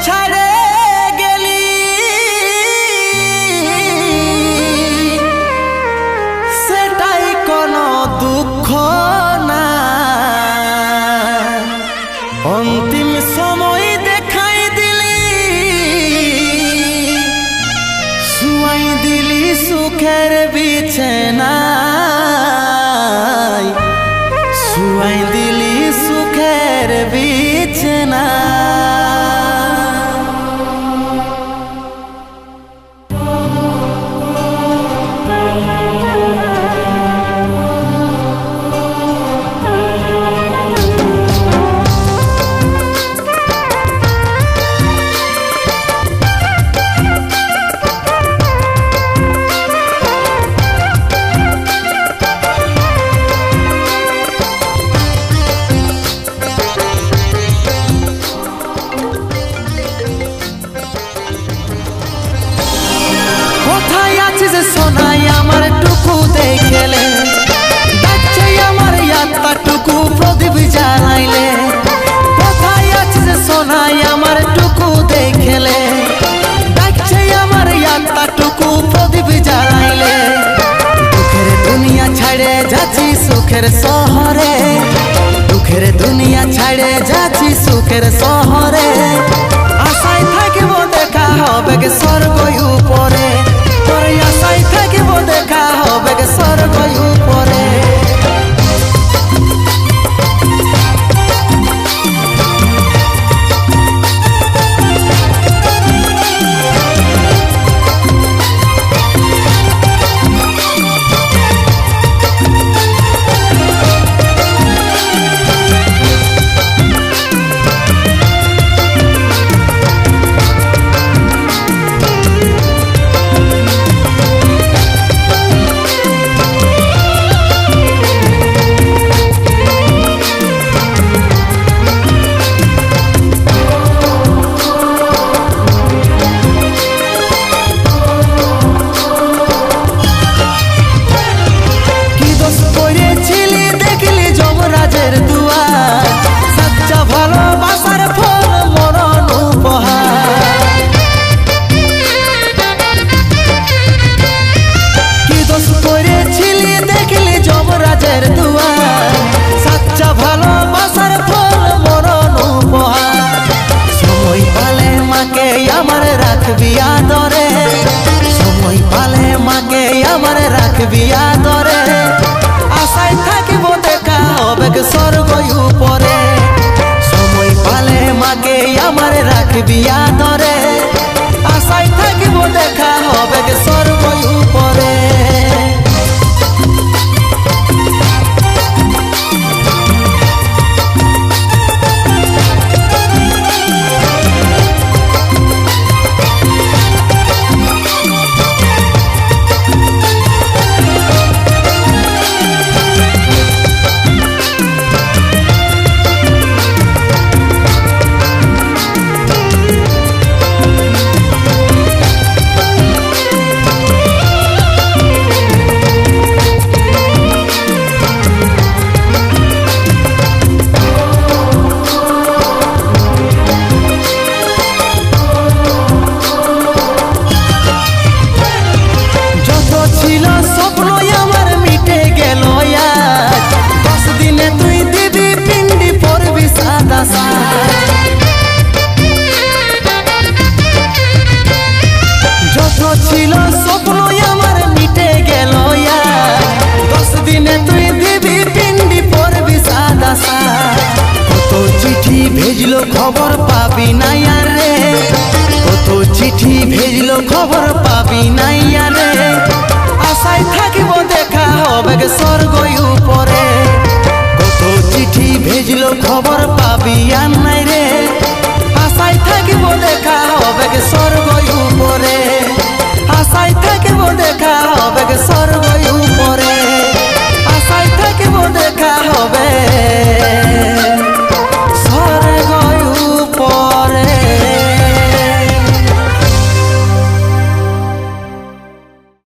ছাড়ে গেলি সেটাই কোনো দুঃখ না, অন্তিম সময় দেখাই দিলি, শুয়াই দিলি সুখের বিছানায়, শুয়াই দিলি সুখের বিছানায়। সোনাই আমার টুকু দেখলে, ডাকছে আমার আত্মা টুকু প্রদীপ জ্বালাইলে। কোথায় আছিস সোনাই আমার টুকু দেখলে, ডাকছে আমার আত্মা টুকু প্রদীপ জ্বালাইলে। দুঃখের দুনিয়া ছাড়ে যাচ্ছি সুখের শহরে, দুঃখের দুনিয়া ছাড়ে যাচ্ছি সুখের শহরে। আশায় থাকিব দেখা হবে স্বর্গ উপরে, তোরে আশায় থাকিব দেখা হবে স্বর্গ উপরে। সময় পালে মাকে আমার রাখবি আদরে, আশায় থাকিব দেখা হবে স্বর্গ উপরে। সময় পালে মাকে আমার রাখবি আদরে, আশায় থাকিব দেখা হবে স্বর্গ উপরে। যত ছিল স্বপ্ন আমার মিটে গেল, 10 দিনে তুই দিবি পিন্ডি পরবি সাদা সাজ। কত চিঠি ভেজলো খবর পাবি না রে, কত চিঠি ভেজলো খবর পাবি না রে। আশায় থাকিব দেখা হবে স্বর্গ উপরে, কত চিঠি ভেজলো খবর পাবি আর নাই রে। আশায় থাকিব দেখা হবে স্বর্গ উপরে, আশায় থাকিব দেখা হবে স্বর্গ